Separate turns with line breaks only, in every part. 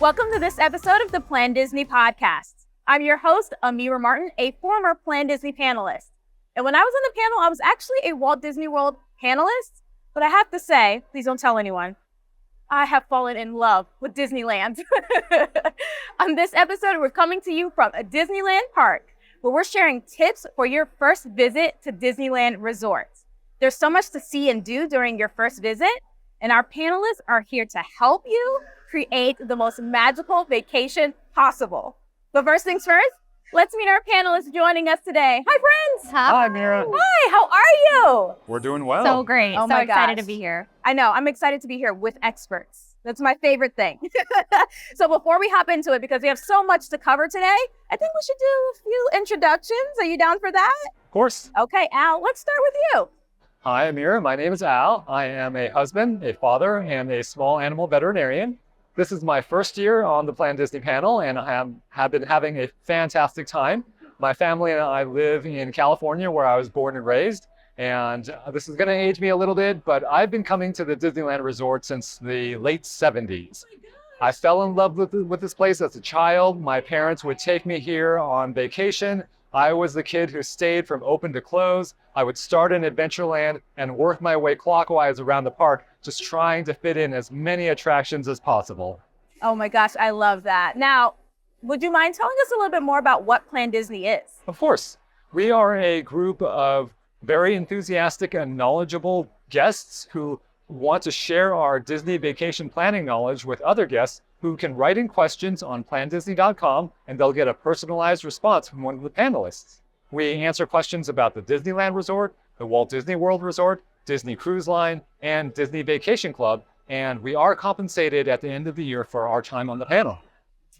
Welcome to this episode of the planDisney podcast. I'm your host, Amiyrah Martin, a former planDisney panelist. And when I was on the panel, I was actually a Walt Disney World panelist. But I have to say, please don't tell anyone, I have fallen in love with Disneyland. On this episode, we're coming to you from a Disneyland park, where we're sharing tips for your first visit to Disneyland Resort. There's so much to see and do during your first visit, and our panelists are here to help you create the most magical vacation possible. But first things first, let's meet our panelists joining us today. Hi, friends.
Hi, Amiyrah.
Hi, how are you?
We're doing well.
So great.
Oh
so
my
excited
gosh.
to be here.
I know, I'm excited to be here with experts. That's my favorite thing. So before we hop into it, because we have so much to cover today, I think we should do a few introductions. Are you down for that?
Of course.
Okay, Al, let's start with you.
Hi, Amiyrah. My name is Al. I am a husband, a father, and a small animal veterinarian. This is my first year on the planDisney panel, and I have been having a fantastic time. My family and I live in California, where I was born and raised, and this is going to age me a little bit, but I've been coming to the Disneyland Resort since the late 70s. I fell in love with this place as a child. My parents would take me here on vacation. I was the kid who stayed from open to close. I would start in Adventureland and work my way clockwise around the park, just trying to fit in as many attractions as possible.
Oh my gosh, I love that. Now, would you mind telling us a little bit more about what planDisney is?
Of course. We are a group of very enthusiastic and knowledgeable guests who want to share our Disney vacation planning knowledge with other guests who can write in questions on planDisney.com, and they'll get a personalized response from one of the panelists. We answer questions about the Disneyland Resort, the Walt Disney World Resort, Disney Cruise Line, and Disney Vacation Club, and we are compensated at the end of the year for our time on the panel.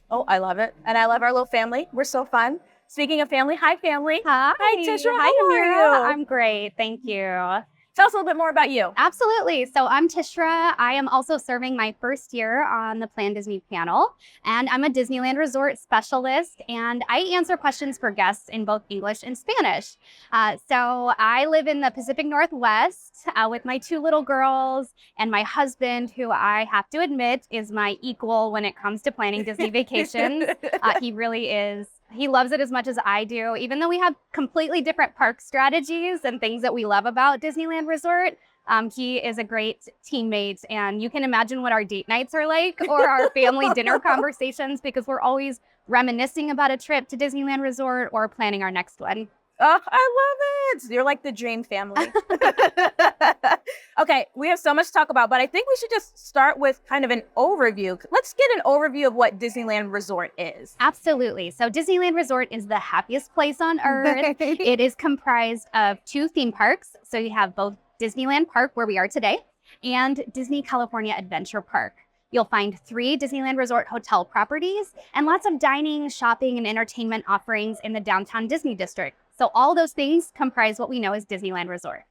Oh, I love it. And I love our little family. We're so fun. Speaking of family, hi, family.
Hi.
Hi, Tishra.
Hi,
How are
Amiyrah.
you?
I'm great. Thank you.
Tell us a little bit more about you.
Absolutely. So I'm Tishra. I am also serving my first year on the planDisney panel, and I'm a Disneyland Resort specialist, and I answer questions for guests in both English and Spanish. So I live in the Pacific Northwest with my two little girls and my husband, who I have to admit is my equal when it comes to planning Disney vacations. He really is. He loves it as much as I do. Even though we have completely different park strategies and things that we love about Disneyland Resort, he is a great teammate. And you can imagine what our date nights are like, or our family dinner conversations, because we're always reminiscing about a trip to Disneyland Resort or planning our next one.
Oh, I love it. You're like the dream family. Okay, we have so much to talk about, but I think we should just start with kind of an overview. Let's get an overview of what Disneyland Resort is.
Absolutely. So Disneyland Resort is the happiest place on earth. It is comprised of two theme parks. So you have both Disneyland Park, where we are today, and Disney California Adventure Park. You'll find 3 Disneyland Resort hotel properties and lots of dining, shopping, and entertainment offerings in the downtown Disney district. So all those things comprise what we know as Disneyland Resort.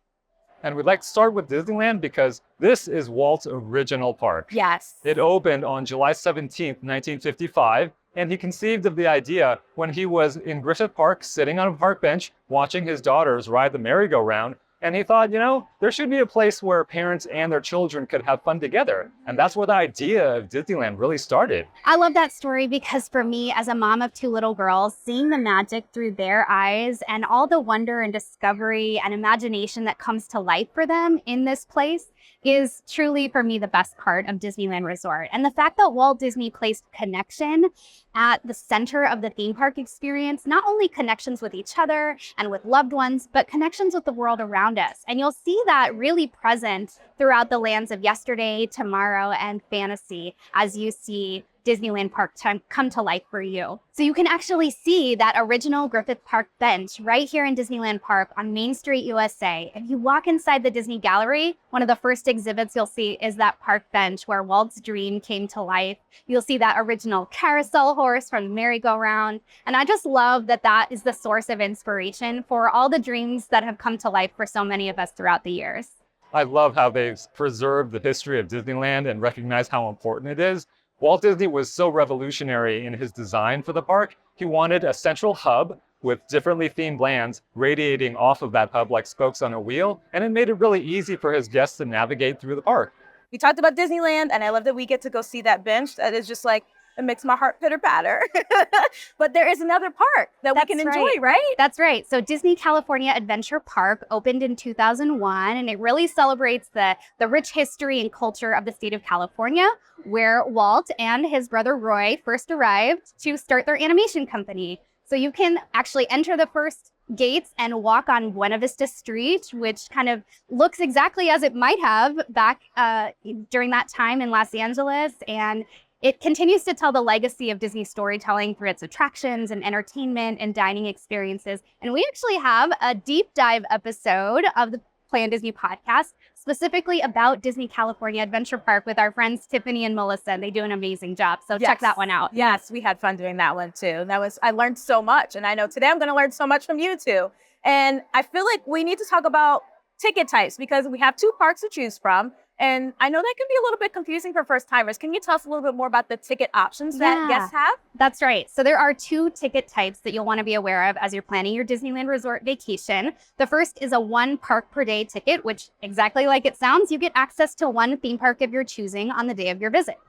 And we'd like to start with Disneyland because this is Walt's original park.
Yes.
It opened on July 17th, 1955, and he conceived of the idea when he was in Griffith Park, sitting on a park bench, watching his daughters ride the merry-go-round. And he thought, there should be a place where parents and their children could have fun together. And that's where the idea of Disneyland really started.
I love that story because for me, as a mom of 2 little girls, seeing the magic through their eyes and all the wonder and discovery and imagination that comes to life for them in this place is truly, for me, the best part of Disneyland Resort. And the fact that Walt Disney placed connection at the center of the theme park experience, not only connections with each other and with loved ones, but connections with the world around us. And you'll see that really present throughout the lands of yesterday, tomorrow, and fantasy as you see Disneyland Park come to life for you. So you can actually see that original Griffith Park bench right here in Disneyland Park on Main Street, USA. If you walk inside the Disney Gallery, one of the first exhibits you'll see is that park bench where Walt's dream came to life. You'll see that original carousel horse from the merry-go-round. And I just love that that is the source of inspiration for all the dreams that have come to life for so many of us throughout the years.
I love how they've preserved the history of Disneyland and recognize how important it is. Walt Disney was so revolutionary in his design for the park. He wanted a central hub with differently themed lands radiating off of that hub like spokes on a wheel, and it made it really easy for his guests to navigate through the park.
We talked about Disneyland, and I love that we get to go see that bench. That is just like It makes my heart pitter patter. But there is another park that we can enjoy, right?
That's right. So Disney California Adventure Park opened in 2001, and it really celebrates the rich history and culture of the state of California, where Walt and his brother Roy first arrived to start their animation company. So you can actually enter the first gates and walk on Buena Vista Street, which kind of looks exactly as it might have back during that time in Los Angeles. And it continues to tell the legacy of Disney storytelling through its attractions and entertainment and dining experiences. And we actually have a deep dive episode of the planDisney podcast specifically about Disney California Adventure Park with our friends Tiffany and Melissa, and they do an amazing job. So check that one out.
Yes, we had fun doing that one too. I learned so much, and I know today I'm going to learn so much from you too. And I feel like we need to talk about ticket types because we have 2 parks to choose from. And I know that can be a little bit confusing for first timers. Can you tell us a little bit more about the ticket options that guests have?
That's right. So there are 2 ticket types that you'll want to be aware of as you're planning your Disneyland Resort vacation. The first is a 1 park per day ticket, which exactly like it sounds, you get access to 1 theme park of your choosing on the day of your visit.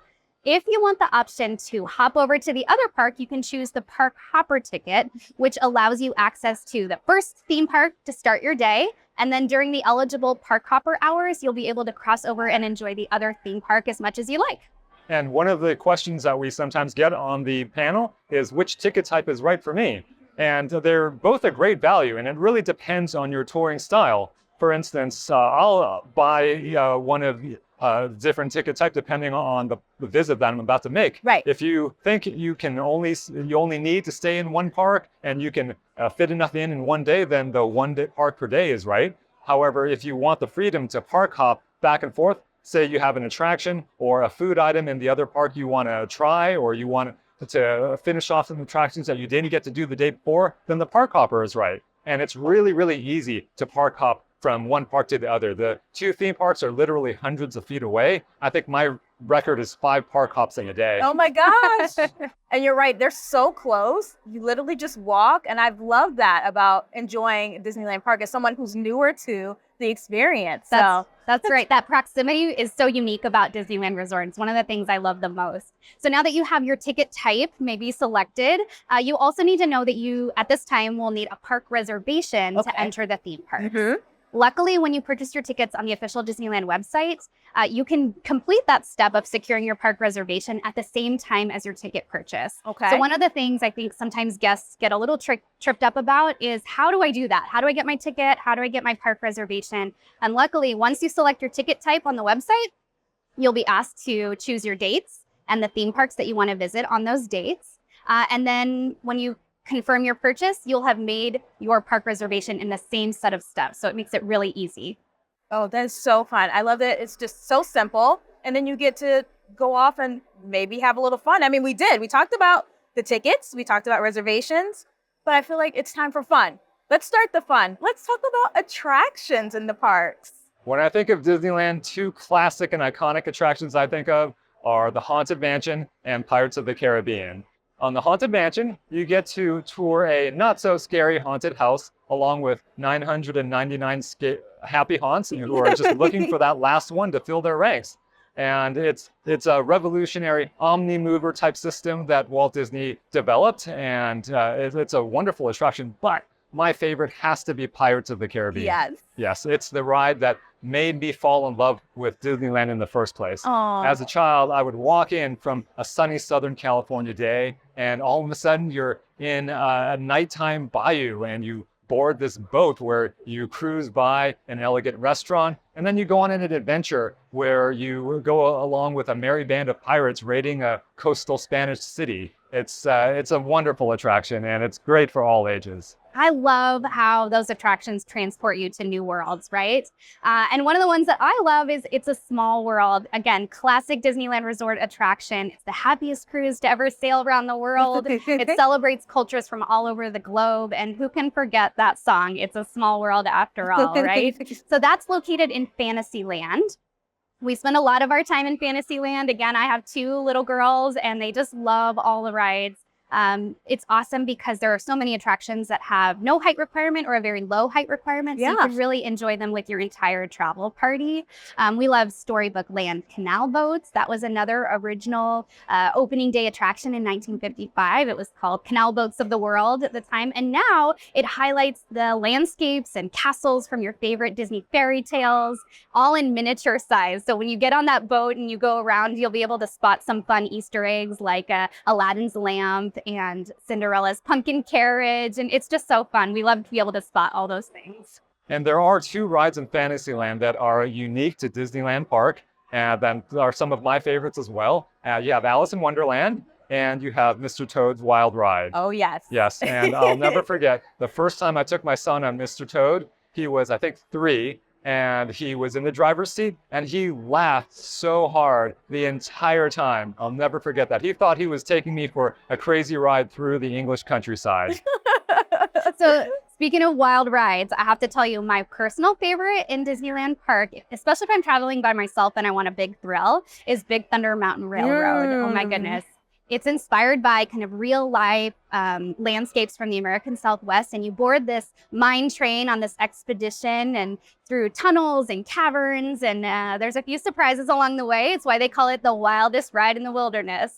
If you want the option to hop over to the other park, you can choose the park hopper ticket, which allows you access to the first theme park to start your day. And then during the eligible park hopper hours, you'll be able to cross over and enjoy the other theme park as much as you like.
And one of the questions that we sometimes get on the panel is which ticket type is right for me? And they're both a great value, and it really depends on your touring style. For instance, I'll buy one of different ticket type depending on the visit that I'm about to make.
Right.
If you think you only need to stay in 1 park and you can fit enough in 1 day, then the 1 day park per day is right. However, if you want the freedom to park hop back and forth, say you have an attraction or a food item in the other park you want to try, or you want to finish off some attractions that you didn't get to do the day before, then the park hopper is right. And it's really, really easy to park hop from 1 park to the other. The 2 theme parks are literally hundreds of feet away. I think my record is 5 park hops in a day.
Oh my gosh. And you're right, they're so close. You literally just walk. And I've loved that about enjoying Disneyland Park as someone who's newer to the experience.
That's right. That proximity is so unique about Disneyland Resort. It's one of the things I love the most. So now that you have your ticket type maybe selected, you also need to know that you, at this time, will need a park reservation to enter the theme park. Mm-hmm. Luckily, when you purchase your tickets on the official Disneyland website, you can complete that step of securing your park reservation at the same time as your ticket purchase.
Okay.
So one of the things I think sometimes guests get a little tripped up about is, how do I do that? How do I get my ticket? How do I get my park reservation? And luckily, once you select your ticket type on the website, you'll be asked to choose your dates and the theme parks that you want to visit on those dates. And then when you confirm your purchase, you'll have made your park reservation in the same set of steps. So it makes it really easy.
Oh, that is so fun. I love that it's just so simple. And then you get to go off and maybe have a little fun. I mean, we did. We talked about the tickets. We talked about reservations. But I feel like it's time for fun. Let's start the fun. Let's talk about attractions in the parks.
When I think of Disneyland, 2 classic and iconic attractions I think of are the Haunted Mansion and Pirates of the Caribbean. On the Haunted Mansion, you get to tour a not-so-scary haunted house along with 999 happy haunts who are just looking for that last one to fill their ranks. And it's a revolutionary omni-mover type system that Walt Disney developed, and it's a wonderful attraction. But my favorite has to be Pirates of the Caribbean.
Yes.
Yes, it's the ride that made me fall in love with Disneyland in the first place.
Aww.
As a child, I would walk in from a sunny Southern California day, and all of a sudden you're in a nighttime bayou and you board this boat where you cruise by an elegant restaurant, and then you go on an adventure where you go along with a merry band of pirates raiding a coastal Spanish city. It's a wonderful attraction, and it's great for all ages.
I love how those attractions transport you to new worlds, right? And one of the ones that I love is It's a Small World. Again, classic Disneyland Resort attraction. It's the happiest cruise to ever sail around the world. It celebrates cultures from all over the globe. And who can forget that song, It's a Small World after all, right? So that's located in Fantasyland. We spend a lot of our time in Fantasyland. Again, I have 2 little girls and they just love all the rides. It's awesome because there are so many attractions that have no height requirement or a very low height requirement. So you can really enjoy them with your entire travel party. We love Storybook Land canal boats. That was another original opening day attraction in 1955. It was called Canal Boats of the World at the time. And now it highlights the landscapes and castles from your favorite Disney fairy tales, all in miniature size. So when you get on that boat and you go around, you'll be able to spot some fun Easter eggs like Aladdin's lamp and Cinderella's pumpkin carriage. And it's just so fun. We love to be able to spot all those things.
And there are 2 rides in Fantasyland that are unique to Disneyland Park, and that are some of my favorites as well. You have Alice in Wonderland, and you have Mr. Toad's Wild Ride.
Oh, yes.
Yes, and I'll never forget the first time I took my son on Mr. Toad. He was, I think, 3, and he was in the driver's seat, and he laughed so hard the entire time. I'll never forget that. He thought he was taking me for a crazy ride through the English countryside.
So speaking of wild rides, I have to tell you my personal favorite in Disneyland Park, especially if I'm traveling by myself and I want a big thrill, is Big Thunder Mountain Railroad. Oh my goodness. It's inspired by kind of real life landscapes from the American Southwest. And you board this mine train on this expedition and through tunnels and caverns. And there's a few surprises along the way. It's why they call it the wildest ride in the wilderness.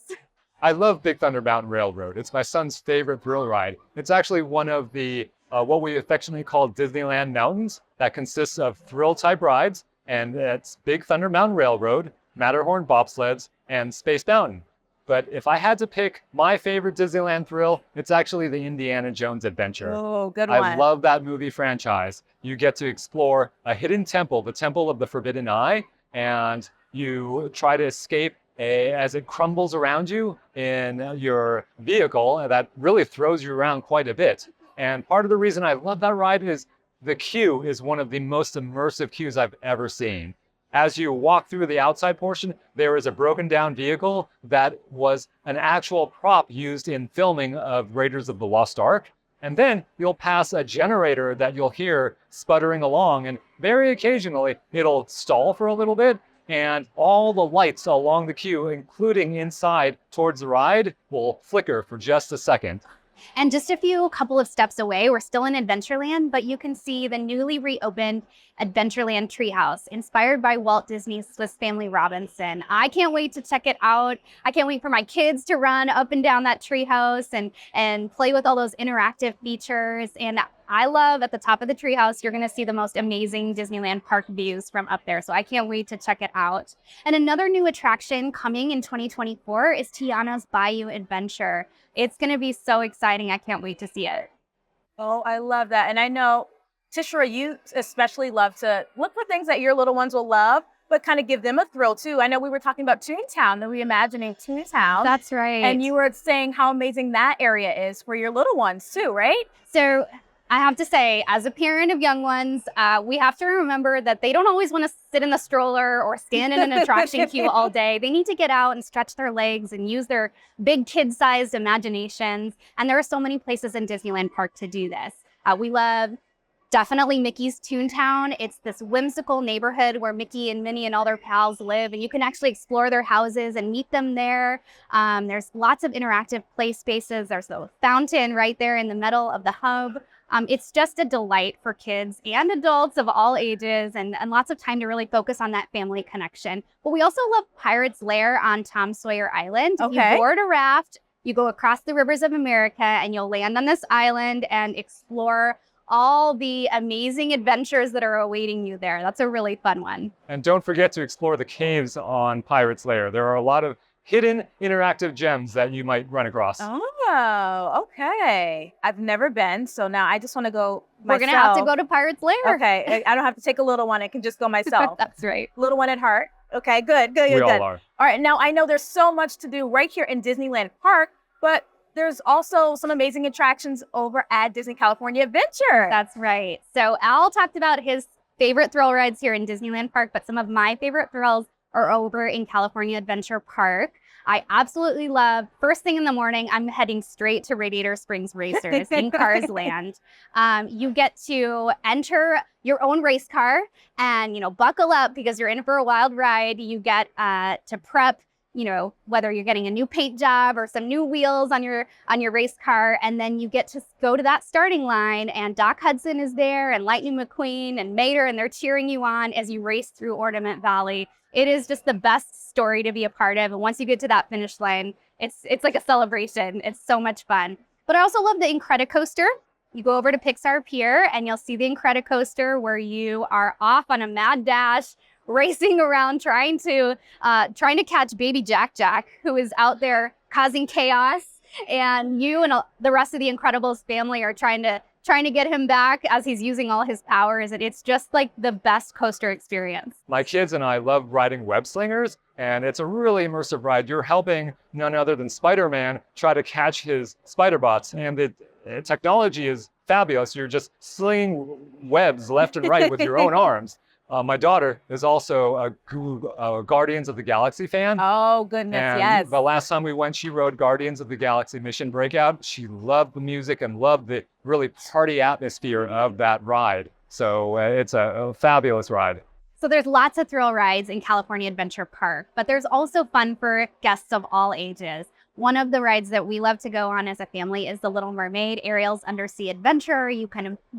I love Big Thunder Mountain Railroad. It's my son's favorite thrill ride. It's actually one of the, what we affectionately call Disneyland Mountains, that consists of thrill type rides. And it's Big Thunder Mountain Railroad, Matterhorn bobsleds, and Space Mountain. But if I had to pick my favorite Disneyland thrill, it's actually the Indiana Jones Adventure.
Oh, good one.
I love that movie franchise. You get to explore a hidden temple, the Temple of the Forbidden Eye, and you try to escape as it crumbles around you in your vehicle. That really throws you around quite a bit. And part of the reason I love that ride is the queue is one of the most immersive queues I've ever seen. As you walk through the outside portion, there is a broken down vehicle that was an actual prop used in filming of Raiders of the Lost Ark. And then you'll pass a generator that you'll hear sputtering along, and very occasionally it'll stall for a little bit, and all the lights along the queue, including inside towards the ride, will flicker for just a second.
And just a couple of steps away, we're still in Adventureland, but you can see the newly reopened Adventureland Treehouse, inspired by Walt Disney's Swiss Family Robinson. I can't wait to check it out. I can't wait for my kids to run up and down that treehouse and play with all those interactive features. And I love at the top of the treehouse, you're going to see the most amazing Disneyland Park views from up there. So I can't wait to check it out. And another new attraction coming in 2024 is Tiana's Bayou Adventure. It's going to be so exciting. I can't wait to see it.
Oh, I love that. And I know, Tishra, you especially love to look for things that your little ones will love, but kind of give them a thrill too. I know we were talking about Toontown, the reimagining Toontown.
That's right.
And you were saying how amazing that area is for your little ones too, right?
So I have to say, as a parent of young ones, we have to remember that they don't always want to sit in the stroller or stand in an attraction queue all day. They need to get out and stretch their legs and use their big kid-sized imaginations. And there are so many places in Disneyland Park to do this. We love definitely Mickey's Toontown. It's this whimsical neighborhood where Mickey and Minnie and all their pals live, and you can actually explore their houses and meet them there. There's lots of interactive play spaces. There's the fountain right there in the middle of the hub. It's just a delight for kids and adults of all ages, and lots of time to really focus on that family connection. But we also love Pirate's Lair on Tom Sawyer Island.
Okay.
You board a raft, you go across the rivers of America, and you'll land on this island and explore all the amazing adventures that are awaiting you there. That's a really fun one.
And don't forget to explore the caves on Pirate's Lair. There are a lot of hidden interactive gems that you might run across.
Oh, okay. I've never been, so now I just want to go myself.
We're going to have to go to Pirate's Lair.
Okay, I don't have to take a little one. I can just go myself.
That's right.
Little one at heart. Okay, good.
We all are.
All right, now I know there's so much to do right here in Disneyland Park, but there's also some amazing attractions over at Disney California Adventure.
That's right. So Al talked about his favorite thrill rides here in Disneyland Park, but some of my favorite thrills are over in California Adventure Park. I absolutely love, first thing in the morning, I'm heading straight to Radiator Springs Racers in Cars Land. You get to enter your own race car and, buckle up because you're in for a wild ride. You get to prep whether you're getting a new paint job or some new wheels on your race car, and then you get to go to that starting line, and Doc Hudson is there, and Lightning McQueen and Mater, and they're cheering you on as you race through Ornament Valley. It is just the best story to be a part of, and once you get to that finish line, it's like a celebration. It's so much fun. But I also love the Incredicoaster. You go over to Pixar Pier, and you'll see the Incredicoaster where you are off on a mad dash, racing around trying to catch baby Jack, who is out there causing chaos, and you and the rest of the Incredibles family are trying to get him back as he's using all his powers, and it's just like the best coaster experience.
My kids and I love riding web slingers, and it's a really immersive ride. You're helping none other than Spider-Man try to catch his spider bots, and the technology is fabulous. You're just slinging webs left and right with your own arms. My daughter is also a Guardians of the Galaxy fan.
Oh, goodness,
and
yes.
The last time we went, she rode Guardians of the Galaxy Mission Breakout. She loved the music and loved the really party atmosphere of that ride. So it's a fabulous ride.
So there's lots of thrill rides in California Adventure Park, but there's also fun for guests of all ages. One of the rides that we love to go on as a family is the Little Mermaid, Ariel's Undersea Adventure. You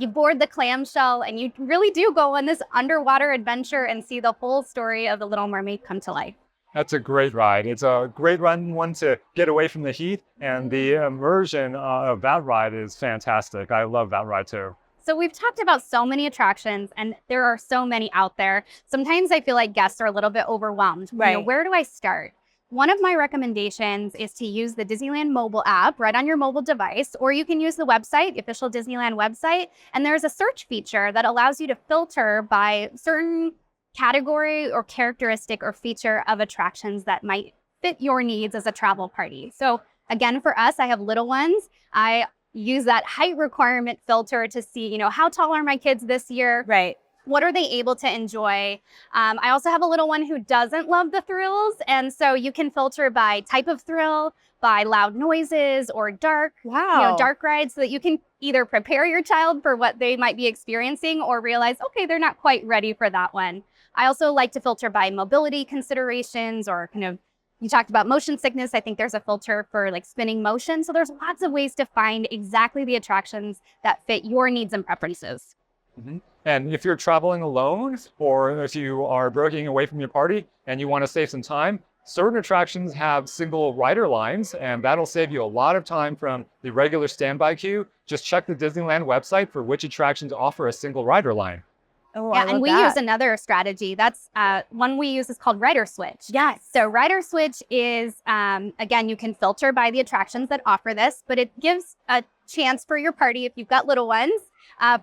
board the clamshell, and you really do go on this underwater adventure and see the whole story of the Little Mermaid come to life.
That's a great ride. It's a great one to get away from the heat, and the immersion of that ride is fantastic. I love that ride too.
So we've talked about so many attractions, and there are so many out there. Sometimes I feel like guests are a little bit overwhelmed.
Right.
Where do I start? One of my recommendations is to use the Disneyland mobile app right on your mobile device, or you can use the website, the official Disneyland website, and there's a search feature that allows you to filter by certain category or characteristic or feature of attractions that might fit your needs as a travel party. So again, for us, I have little ones. I use that height requirement filter to see, how tall are my kids this year?
Right.
What are they able to enjoy? I also have a little one who doesn't love the thrills. And so you can filter by type of thrill, by loud noises or dark,
Wow.
Dark rides, so that you can either prepare your child for what they might be experiencing or realize, okay, they're not quite ready for that one. I also like to filter by mobility considerations or you talked about motion sickness. I think there's a filter for like spinning motion. So there's lots of ways to find exactly the attractions that fit your needs and preferences.
Mm-hmm. And if you're traveling alone, or if you are breaking away from your party and you want to save some time, certain attractions have single rider lines, and that'll save you a lot of time from the regular standby queue. Just check the Disneyland website for which attractions offer a single rider line.
Oh,
Yeah,
I love
and we
that.
use another strategy. That's one we use is called Rider Switch.
Yes.
So Rider Switch is, again, you can filter by the attractions that offer this, but it gives a chance for your party, if you've got little ones,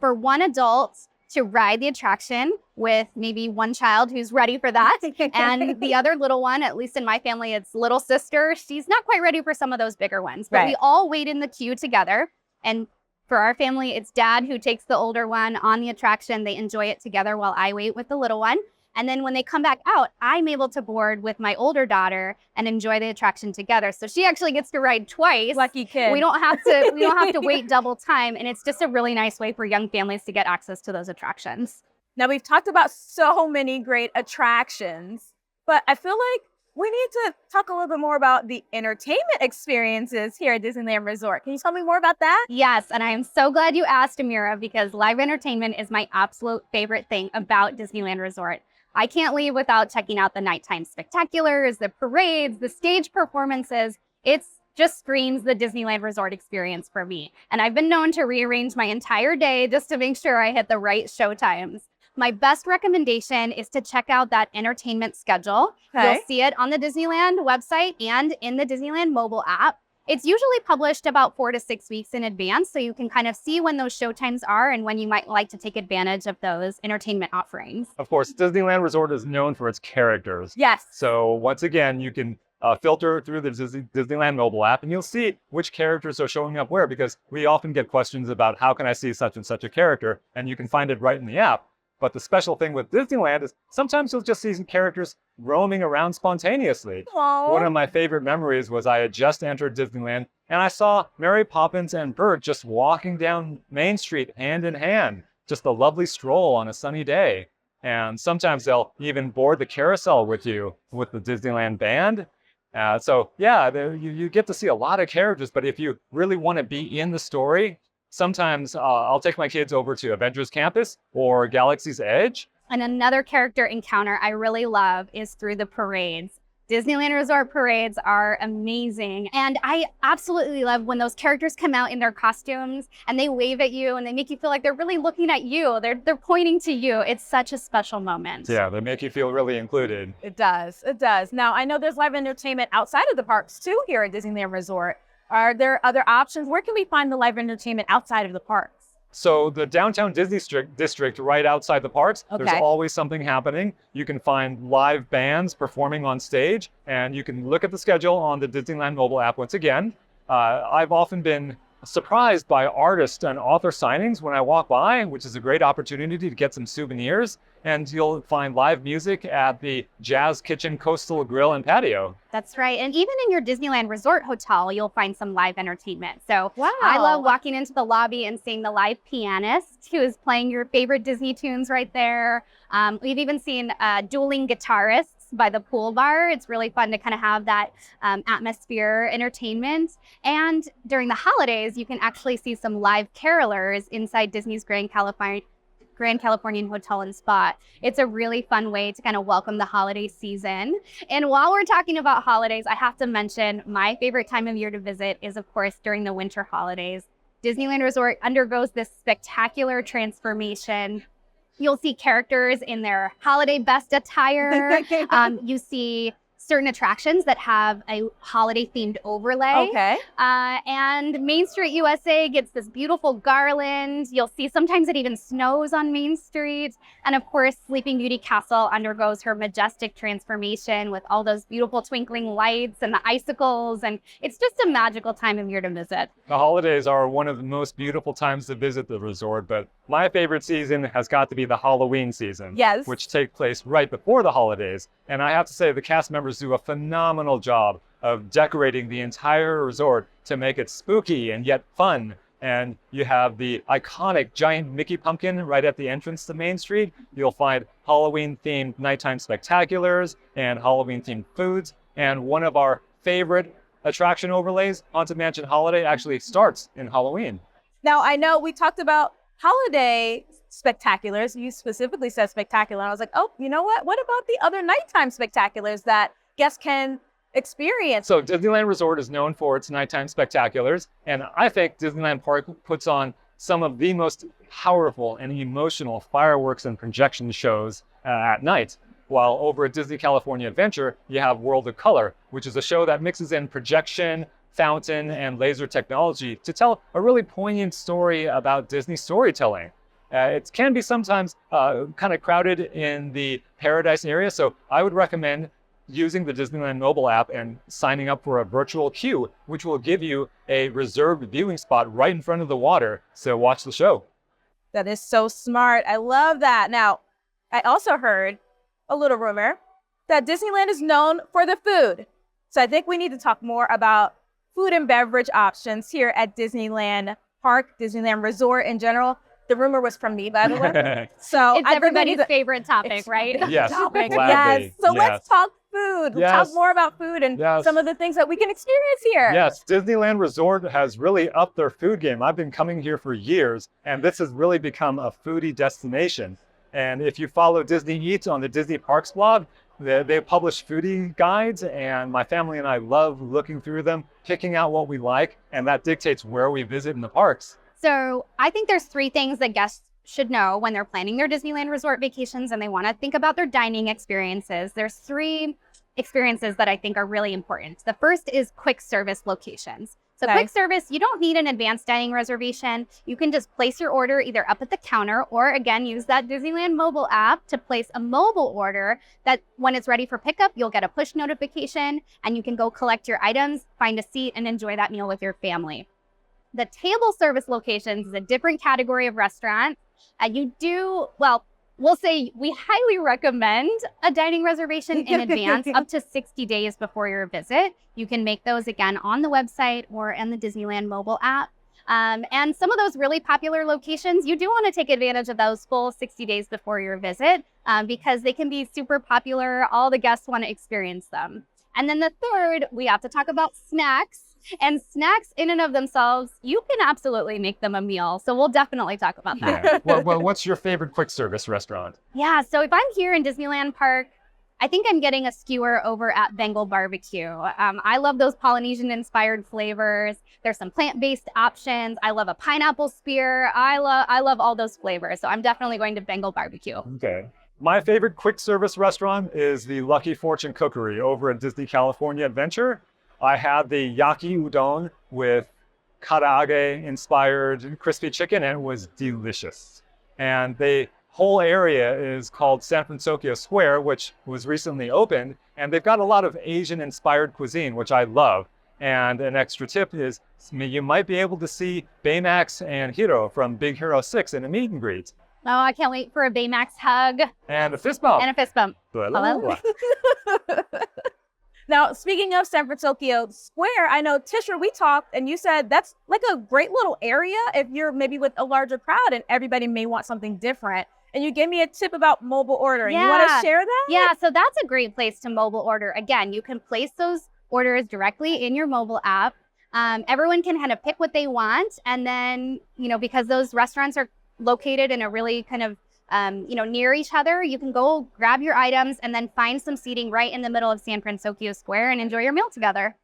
for one adult to ride the attraction with maybe one child who's ready for that. And the other little one, at least in my family, it's little sister. She's not quite ready for some of those bigger ones, but
Right.
we all wait in the queue together. And for our family, it's dad who takes the older one on the attraction. They enjoy it together while I wait with the little one. And then when they come back out, I'm able to board with my older daughter and enjoy the attraction together. So she actually gets to ride twice.
Lucky kid.
We don't have to wait double time. And it's just a really nice way for young families to get access to those attractions.
Now, we've talked about so many great attractions, but I feel like we need to talk a little bit more about the entertainment experiences here at Disneyland Resort. Can you tell me more about that?
Yes, and I am so glad you asked, Amiyrah, because live entertainment is my absolute favorite thing about Disneyland Resort. I can't leave without checking out the nighttime spectaculars, the parades, the stage performances. It just screams the Disneyland Resort experience for me. And I've been known to rearrange my entire day just to make sure I hit the right show times. My best recommendation is to check out that entertainment schedule.
Okay.
You'll see it on the Disneyland website and in the Disneyland mobile app. It's usually published about 4 to 6 weeks in advance, so you can kind of see when those showtimes are and when you might like to take advantage of those entertainment offerings.
Of course, Disneyland Resort is known for its characters.
Yes.
So once again, you can filter through the Disneyland mobile app, and you'll see which characters are showing up where, because we often get questions about how can I see such and such a character, and you can find it right in the app. But the special thing with Disneyland is sometimes you'll just see some characters roaming around spontaneously.
Aww.
One of my favorite memories was I had just entered Disneyland and I saw Mary Poppins and Bert just walking down Main Street hand in hand. Just a lovely stroll on a sunny day. And sometimes they'll even board the carousel with you with the Disneyland band. So yeah, you get to see a lot of characters, but if you really want to be in the story, sometimes I'll take my kids over to Avengers Campus or Galaxy's Edge.
And another character encounter I really love is through the parades. Disneyland Resort parades are amazing. And I absolutely love when those characters come out in their costumes and they wave at you and they make you feel like they're really looking at you. They're pointing to you. It's such a special moment.
Yeah, they make you feel really included.
It does. It does. Now, I know there's live entertainment outside of the parks too here at Disneyland Resort. Are there other options? Where can we find the live entertainment outside of the parks?
So the downtown Disney district right outside the parks, there's always something happening. You can find live bands performing on stage, and you can look at the schedule on the Disneyland mobile app once again. I've often been surprised by artist and author signings when I walk by, which is a great opportunity to get some souvenirs. And you'll find live music at the Jazz Kitchen Coastal Grill and Patio.
That's right. And even in your Disneyland Resort hotel, you'll find some live entertainment. So
wow.
I love walking into the lobby and seeing the live pianist who is playing your favorite Disney tunes right there. We've even seen dueling guitarists by the pool bar. It's really fun to kind of have that atmosphere entertainment. And during the holidays, you can actually see some live carolers inside Disney's Grand Californian Hotel and Spa. It's a really fun way to kind of welcome the holiday season. And while we're talking about holidays, I have to mention my favorite time of year to visit is, of course, during the winter holidays. Disneyland Resort undergoes this spectacular transformation. You'll see characters in their holiday best attire. You see certain attractions that have a holiday-themed overlay.
Okay.
And Main Street USA gets this beautiful garland. You'll see sometimes it even snows on Main Street. And of course, Sleeping Beauty Castle undergoes her majestic transformation with all those beautiful twinkling lights and the icicles. And it's just a magical time of year to visit.
The holidays are one of the most beautiful times to visit the resort, but my favorite season has got to be the Halloween season,
yes,
which take place right before the holidays. And I have to say, the cast members do a phenomenal job of decorating the entire resort to make it spooky and yet fun. And you have the iconic giant Mickey pumpkin right at the entrance to Main Street. You'll find Halloween-themed nighttime spectaculars and Halloween-themed foods. And one of our favorite attraction overlays, Haunted Mansion Holiday, actually starts in Halloween.
Now, I know we talked about holiday spectaculars. You specifically said spectacular. I was like, oh, you know what? What about the other nighttime spectaculars that guests can experience?
So Disneyland Resort is known for its nighttime spectaculars, and I think Disneyland Park puts on some of the most powerful and emotional fireworks and projection shows at night. While over at Disney California Adventure, you have World of Color, which is a show that mixes in projection, fountain, and laser technology to tell a really poignant story about Disney storytelling. It can be sometimes kind of crowded in the Paradise area, so I would recommend using the Disneyland mobile app and signing up for a virtual queue, which will give you a reserved viewing spot right in front of the water, so watch the show.
That is so smart. I love that. Now, I also heard a little rumor that Disneyland is known for the food. So I think we need to talk more about food and beverage options here at Disneyland Park, Disneyland Resort in general. The rumor was from me, by the way. So
it's everybody's favorite topic, right?
Yes,
topic.
gladly.
Yes. So
yes.
Let's talk food. Let's talk more about food and some of the things that we can experience here.
Yes, Disneyland Resort has really upped their food game. I've been coming here for years, and this has really become a foodie destination. And if you follow Disney Eats on the Disney Parks blog, they publish foodie guides, and my family and I love looking through them, picking out what we like, and that dictates where we visit in the parks.
So I think there's 3 things that guests should know when they're planning their Disneyland Resort vacations and they want to think about their dining experiences. There's 3 experiences that I think are really important. The first is quick service locations. So quick service, you don't need an advanced dining reservation. You can just place your order either up at the counter or again, use that Disneyland mobile app to place a mobile order that when it's ready for pickup, you'll get a push notification and you can go collect your items, find a seat and enjoy that meal with your family. The table service locations is a different category of restaurant. We'll say we highly recommend a dining reservation in advance up to 60 days before your visit. You can make those again on the website or in the Disneyland mobile app. And some of those really popular locations, you do want to take advantage of those full 60 days before your visit because they can be super popular. All the guests want to experience them. And then the third, we have to talk about snacks. And snacks in and of themselves, you can absolutely make them a meal. So we'll definitely talk about that.
Yeah. Well, what's your favorite quick service restaurant?
Yeah, so if I'm here in Disneyland Park, I think I'm getting a skewer over at Bengal Barbecue. I love those Polynesian-inspired flavors. There's some plant-based options. I love a pineapple spear. I love all those flavors. So I'm definitely going to Bengal Barbecue.
Okay. My favorite quick service restaurant is the Lucky Fortune Cookery over at Disney California Adventure. I had the yaki udon with karaage-inspired crispy chicken, and it was delicious. And the whole area is called San Francisco Square, which was recently opened, and they've got a lot of Asian-inspired cuisine, which I love. And an extra tip is you might be able to see Baymax and Hiro from Big Hero 6 in a meet and greet.
Oh, I can't wait for a Baymax hug.
And a fist bump.
And a fist bump. Hello?
Now, speaking of San Francisco Square, I know, Tishra, we talked and you said that's like a great little area if you're maybe with a larger crowd and everybody may want something different. And you gave me a tip about mobile ordering.
Yeah.
You want to share that?
Yeah, so that's a great place to mobile order. Again, you can place those orders directly in your mobile app. Everyone can kind of pick what they want. And then, because those restaurants are located in a really kind of near each other, you can go grab your items and then find some seating right in the middle of San Francisco Square and enjoy your meal together.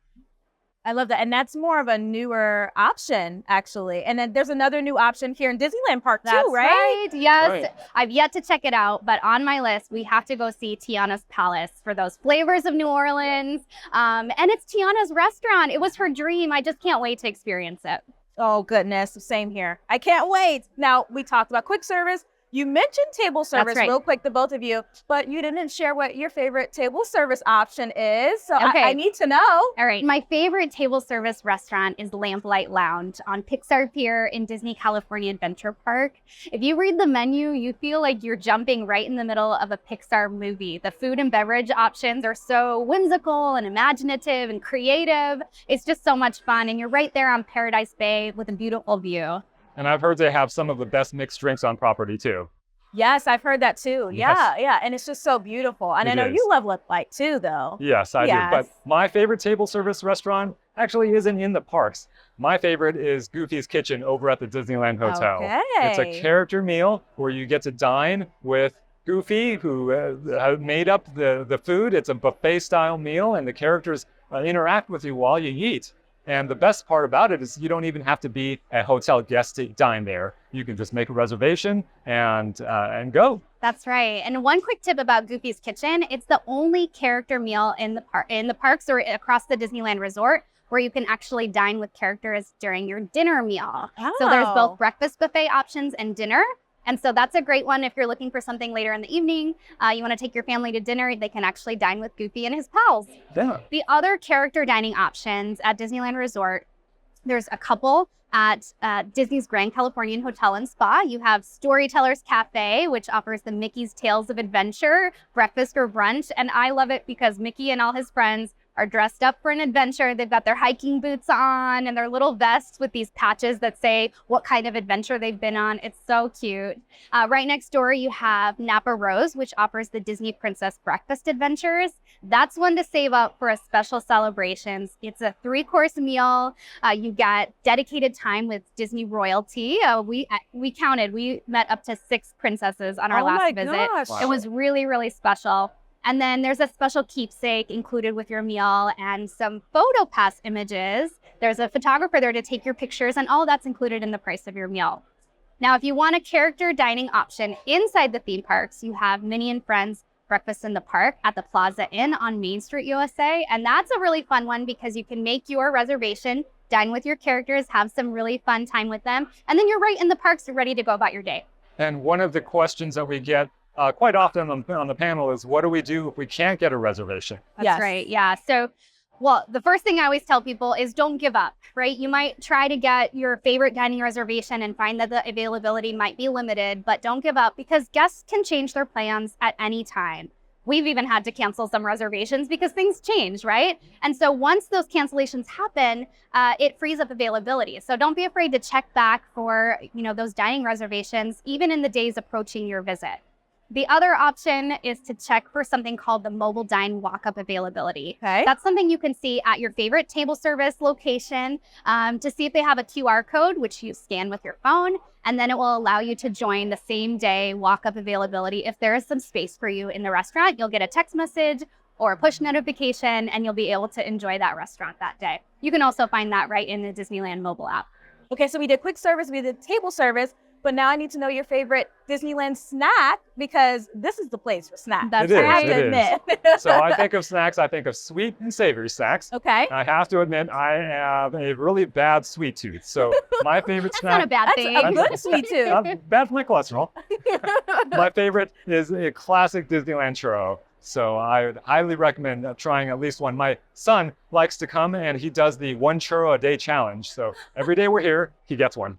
I love that. And that's more of a newer option, actually. And then there's another new option here in Disneyland Park, too,
That's
right?
Yes.
Right.
I've yet to check it out, but on my list, we have to go see Tiana's Palace for those flavors of New Orleans. And it's Tiana's restaurant. It was her dream. I just can't wait to experience it.
Oh, goodness. Same here. I can't wait. Now, we talked about quick service. You mentioned table service
right.
real quick, the both of you, but you didn't share what your favorite table service option is. So
Okay.
I need to know.
All right. My favorite table service restaurant is Lamplight Lounge on Pixar Pier in Disney California Adventure Park. If you read the menu, you feel like you're jumping right in the middle of a Pixar movie. The food and beverage options are so whimsical and imaginative and creative. It's just so much fun. And you're right there on Paradise Bay with a beautiful view.
And I've heard they have some of the best mixed drinks on property, too.
Yes, I've heard that too.
Yes.
Yeah. And it's just so beautiful. And
It
I know
is.
you love Lamplight too, though.
Yes, I
Yes.
do. But my favorite table service restaurant actually isn't in the parks. My favorite is Goofy's Kitchen over at the Disneyland Hotel.
Okay.
It's a character meal where you get to dine with Goofy, who made up the food. It's a buffet-style meal, and the characters interact with you while you eat. And the best part about it is you don't even have to be a hotel guest to dine there. You can just make a reservation and go.
That's right. And one quick tip about Goofy's Kitchen, it's the only character meal in the parks or across the Disneyland Resort where you can actually dine with characters during your dinner meal. So there's
Oh.
both breakfast buffet options and dinner. And so that's a great one if you're looking for something later in the evening. You want to take your family to dinner, they can actually dine with Goofy and his pals.
Yeah.
The other character dining options at Disneyland Resort, there's a couple at Disney's Grand Californian Hotel and Spa. You have Storytellers Cafe, which offers the Mickey's Tales of Adventure, breakfast or brunch. And I love it because Mickey and all his friends are dressed up for an adventure. They've got their hiking boots on and their little vests with these patches that say what kind of adventure they've been on. It's so cute. Right next door, you have Napa Rose, which offers the Disney Princess Breakfast Adventures. That's one to save up for a special celebrations. It's a 3-course meal. You get dedicated time with Disney royalty. We counted. We met up to 6 princesses on our
Oh my
last visit.
gosh.
Wow.
It was really, really special. And then there's a special keepsake included with your meal and some photo pass images. There's a photographer there to take your pictures, and all that's included in the price of your meal. Now, if you want a character dining option inside the theme parks, you have Minnie and Friends Breakfast in the Park at the Plaza Inn on Main Street, USA. And that's a really fun one because you can make your reservation, dine with your characters, have some really fun time with them, and then you're right in the parks, you're ready to go about your day.
And one of the questions that we get quite often on the panel is, what do we do if we can't get a reservation?
That's
Yes.
right. Yeah. So, well, the first thing I always tell people is don't give up, right? You might try to get your favorite dining reservation and find that the availability might be limited, but don't give up because guests can change their plans at any time. We've even had to cancel some reservations because things change, right? And so once those cancellations happen, it frees up availability. So don't be afraid to check back for, those dining reservations, even in the days approaching your visit. The other option is to check for something called the mobile dine walk-up availability.
Okay.
That's something you can see at your favorite table service location to see if they have a QR code, which you scan with your phone, and then it will allow you to join the same day walk-up availability. If there is some space for you in the restaurant, you'll get a text message or a push notification, and you'll be able to enjoy that restaurant that day. You can also find that right in the Disneyland mobile app.
Okay, so we did quick service, we did table service, but now I need to know your favorite Disneyland snack because this is the place for snacks.
That's
It is,
I have
it
to
is.
admit.
So I think of snacks, I think of sweet and savory snacks.
Okay.
I have to admit, I have a really bad sweet tooth. So my favorite
That's
snack.
not a bad
That's
thing.
a good sweet tooth.
Not bad for my cholesterol. My favorite is a classic Disneyland churro. So I would highly recommend trying at least one. My son likes to come and he does the 1 churro a day challenge. So every day we're here, he gets one.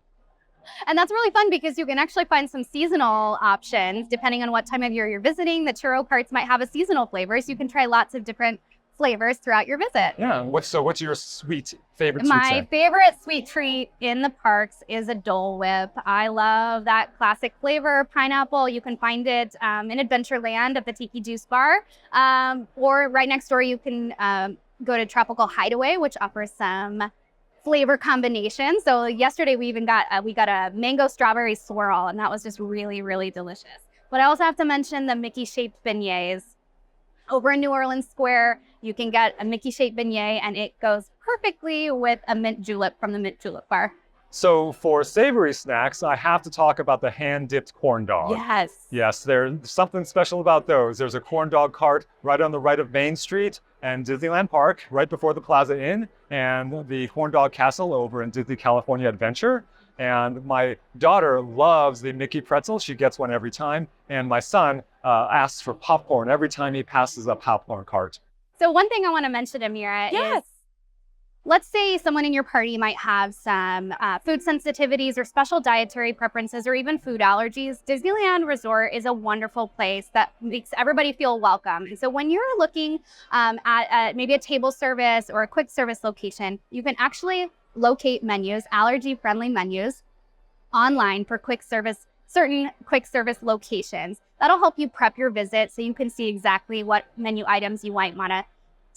And that's really fun because you can actually find some seasonal options depending on what time of year you're visiting. The churro carts might have a seasonal flavor, so you can try lots of different flavors throughout your visit.
Yeah. What's your favorite sweet
My
snack?
favorite sweet treat in the parks is a Dole Whip. I love that classic flavor, pineapple. You can find it in Adventureland at the Tiki Juice Bar, or right next door you can go to Tropical Hideaway, which offers some flavor combinations. So yesterday we even got a mango strawberry swirl, and that was just really, really delicious. But I also have to mention the Mickey-shaped beignets. Over in New Orleans Square, you can get a Mickey-shaped beignet, and it goes perfectly with a mint julep from the Mint Julep Bar.
So for savory snacks, I have to talk about the hand-dipped corn dog.
Yes.
Yes, there's something special about those. There's a corn dog cart right on the right of Main Street and Disneyland Park, right before the Plaza Inn, and the Corn Dog Castle over in Disney California Adventure. And my daughter loves the Mickey pretzel. She gets one every time. And my son asks for popcorn every time he passes a popcorn cart.
So one thing I want to mention, Amiyrah,
Yes.
is let's say someone in your party might have some food sensitivities or special dietary preferences or even food allergies. Disneyland Resort is a wonderful place that makes everybody feel welcome. And so when you're looking at maybe a table service or a quick service location, you can actually locate menus, allergy-friendly menus, online for certain quick service locations. That'll help you prep your visit so you can see exactly what menu items you might want to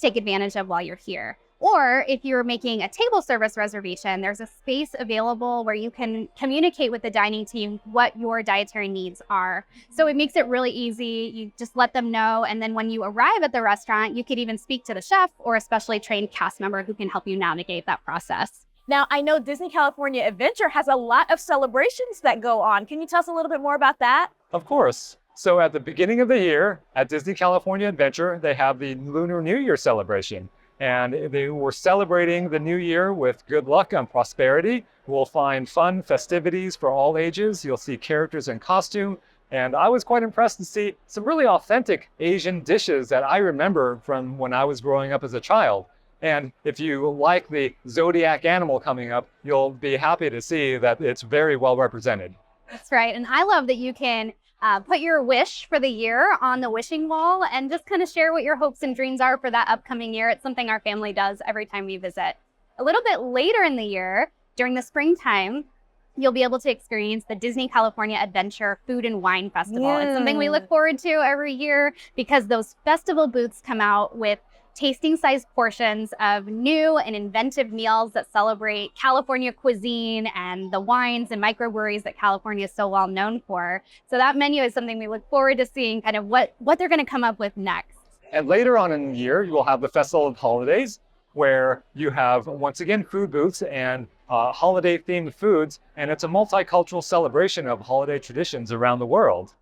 take advantage of while you're here. Or if you're making a table service reservation, there's a space available where you can communicate with the dining team what your dietary needs are. So it makes it really easy. You just let them know. And then when you arrive at the restaurant, you could even speak to the chef or a specially trained cast member who can help you navigate that process.
Now, I know Disney California Adventure has a lot of celebrations that go on. Can you tell us a little bit more about that?
Of course. So at the beginning of the year at Disney California Adventure, they have the Lunar New Year celebration. And they were celebrating the new year with good luck and prosperity. We'll find fun festivities for all ages. You'll see characters in costume. And I was quite impressed to see some really authentic Asian dishes that I remember from when I was growing up as a child. And if you like the zodiac animal coming up, you'll be happy to see that it's very well represented.
That's right. And I love that you can put your wish for the year on the wishing wall and just kind of share what your hopes and dreams are for that upcoming year. It's something our family does every time we visit. A little bit later in the year, during the springtime, you'll be able to experience the Disney California Adventure Food and Wine Festival. It's something we look forward to every year because those festival booths come out with tasting-sized portions of new and inventive meals that celebrate California cuisine and the wines and microbreweries that California is so well known for. So that menu is something we look forward to seeing kind of what they're going to come up with next.
And later on in the year, you will have the Festival of Holidays, where you have, once again, food booths and holiday-themed foods, and it's a multicultural celebration of holiday traditions around the world.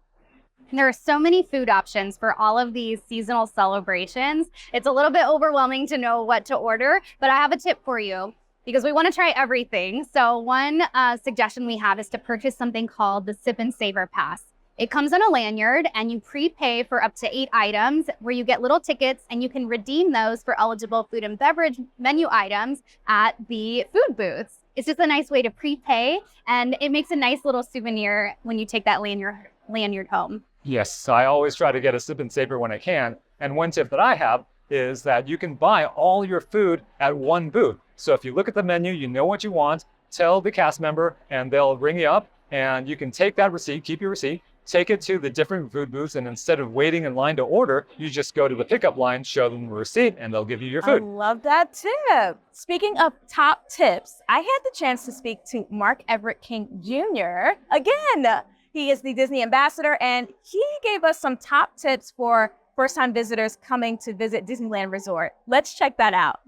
And there are so many food options for all of these seasonal celebrations. It's a little bit overwhelming to know what to order, but I have a tip for you because we want to try everything. So one suggestion we have is to purchase something called the Sip and Savor Pass. It comes on a lanyard and you prepay for up to 8 items where you get little tickets and you can redeem those for eligible food and beverage menu items at the food booths. It's just a nice way to prepay and it makes a nice little souvenir when you take that lanyard home.
Yes, I always try to get a Sip and Savor when I can. And one tip that I have is that you can buy all your food at one booth. So if you look at the menu, you know what you want, tell the cast member and they'll ring you up and you can take that receipt, keep your receipt, take it to the different food booths, and instead of waiting in line to order, you just go to the pickup line, show them the receipt, and they'll give you your
I
food.
love that tip. Speaking of top tips, I had the chance to speak to Mark Everett King Jr. Again, he is the Disney ambassador, and he gave us some top tips for first-time visitors coming to visit Disneyland Resort. Let's check that out.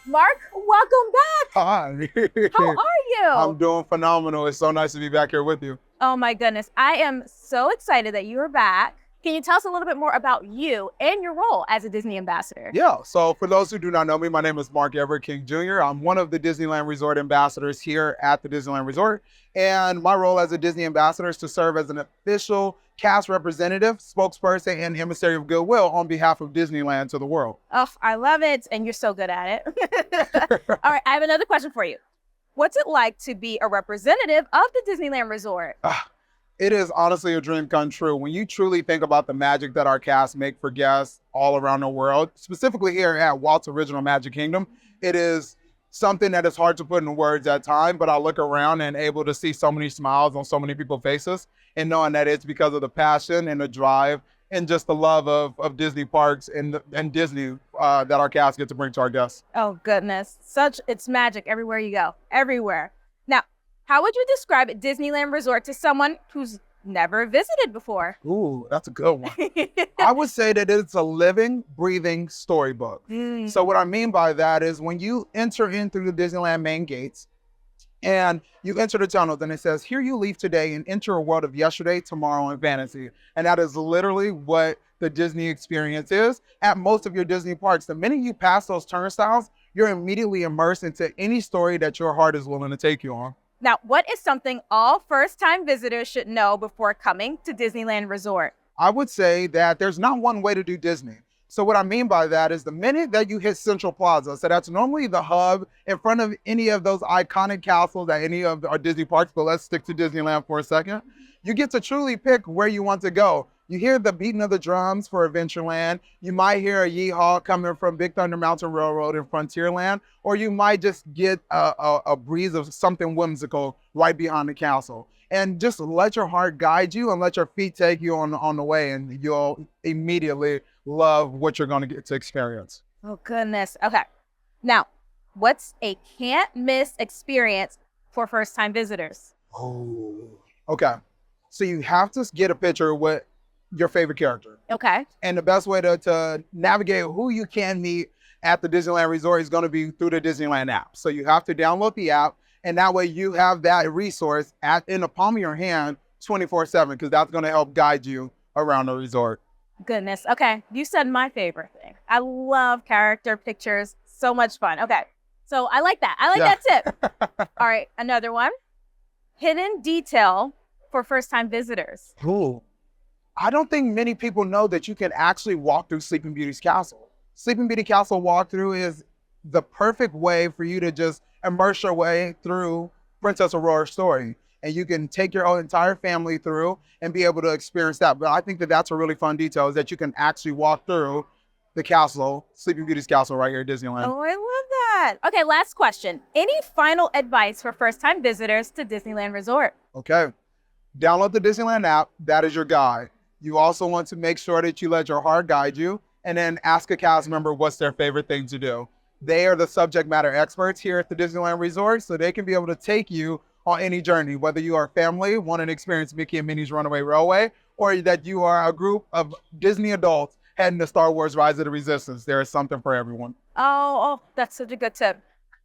Mark, welcome back.
Hi.
How are you?
I'm doing phenomenal. It's so nice to be back here with you.
Oh my goodness. I am so excited that you are back. Can you tell us a little bit more about you and your role as a Disney ambassador?
Yeah, so for those who do not know me, my name is Mark Everett King Jr. I'm one of the Disneyland Resort ambassadors here at the Disneyland Resort. And my role as a Disney ambassador is to serve as an official cast representative, spokesperson, and emissary of goodwill on behalf of Disneyland to the world.
Oh, I love it. And you're so good at it. All right, I have another question for you. What's it like to be a representative of the Disneyland Resort?
It is honestly a dream come true. When you truly think about the magic that our cast make for guests all around the world, specifically here at Walt's Original Magic Kingdom, it is something that is hard to put in words at times, but I look around and able to see so many smiles on so many people's faces, and knowing that it's because of the passion and the drive and just the love of Disney parks and Disney that our cast get to bring to our guests.
Oh goodness, it's magic everywhere you go, everywhere. Now, how would you describe Disneyland Resort to someone who's never visited before?
Ooh, that's a good one. I would say that it's a living, breathing storybook. So what I mean by that is when you enter in through the Disneyland main gates and you enter the tunnels and it says, here you leave today and enter a world of yesterday, tomorrow, and fantasy. And that is literally what the Disney experience is at most of your Disney parks. The minute you pass those turnstiles, you're immediately immersed into any story that your heart is willing to take you on.
Now, what is something all first-time visitors should know before coming to Disneyland Resort?
I would say that there's not one way to do Disney. So what I mean by that is the minute that you hit Central Plaza, so that's normally the hub in front of any of those iconic castles at any of our Disney parks, but let's stick to Disneyland for a second. You get to truly pick where you want to go. You hear the beating of the drums for Adventureland. You might hear a yeehaw coming from Big Thunder Mountain Railroad in Frontierland, or you might just get a breeze of something whimsical right behind the castle. And just let your heart guide you and let your feet take you on the way, and you'll immediately love what you're going to get to experience.
Oh, goodness. Okay. Now, what's a can't-miss experience for first-time visitors?
Oh, okay. So you have to get a picture with your favorite character.
Okay.
And the best way to navigate who you can meet at the Disneyland Resort is going to be through the Disneyland app. So you have to download the app, and that way you have that resource in the palm of your hand 24/7, because that's going to help guide you around the resort.
Goodness. Okay. You said my favorite thing. I love character pictures. So much fun. Okay. So I like that. I like that tip. All right. Another one. Hidden detail for first-time visitors.
Cool. I don't think many people know that you can actually walk through Sleeping Beauty's castle. Sleeping Beauty Castle walkthrough is the perfect way for you to just immerse your way through Princess Aurora's story. And you can take your own entire family through and be able to experience that. But I think that that's a really fun detail, is that you can actually walk through the castle, Sleeping Beauty's castle right here at Disneyland.
Oh, I love that. Okay, last question. Any final advice for first-time visitors to Disneyland Resort?
Okay. Download the Disneyland app. That is your guide. You also want to make sure that you let your heart guide you, and then ask a cast member what's their favorite thing to do. They are the subject matter experts here at the Disneyland Resort, so they can be able to take you on any journey, whether you are a family, want to experience Mickey and Minnie's Runaway Railway, or that you are a group of Disney adults heading to Star Wars Rise of the Resistance. There is something for everyone.
Oh, that's such a good tip.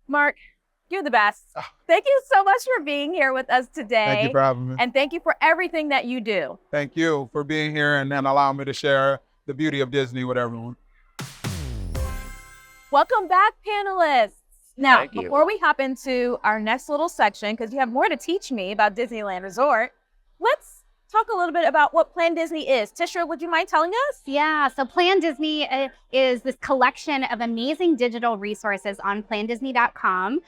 Mark, you're the best. Thank you so much for being here with us today.
Thank you for having me.
And thank you for everything that you do.
Thank you for being here and then allowing me to share the beauty of Disney with everyone.
Welcome back, panelists. Now,
Thank you.
before we hop into our next little section, because you have more to teach me about Disneyland Resort, let's talk a little bit about what planDisney is. Tishra, would you mind telling us?
Yeah, so planDisney is this collection of amazing digital resources on planDisney.com.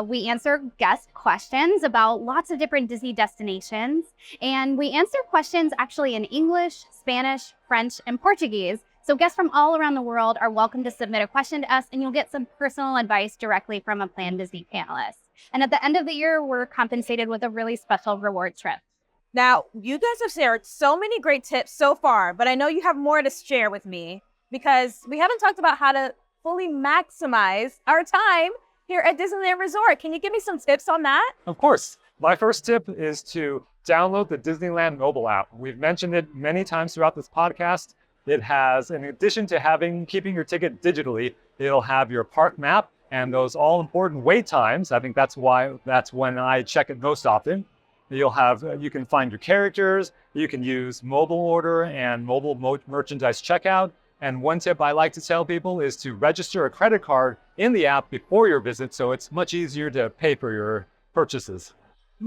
We answer guest questions about lots of different Disney destinations, and we answer questions actually in English, Spanish, French, and Portuguese. So guests from all around the world are welcome to submit a question to us, and you'll get some personal advice directly from a planDisney panelist. And at the end of the year, we're compensated with a really special reward trip.
Now, you guys have shared so many great tips so far, but I know you have more to share with me because we haven't talked about how to fully maximize our time here at Disneyland Resort. Can you give me some tips on that?
Of course. My first tip is to download the Disneyland mobile app. We've mentioned it many times throughout this podcast. It has, in addition to keeping your ticket digitally, it'll have your park map and those all important wait times. I think that's when I check it most often. You can find your characters, you can use mobile order and mobile merchandise checkout. And one tip I like to tell people is to register a credit card in the app before your visit, so it's much easier to pay for your purchases.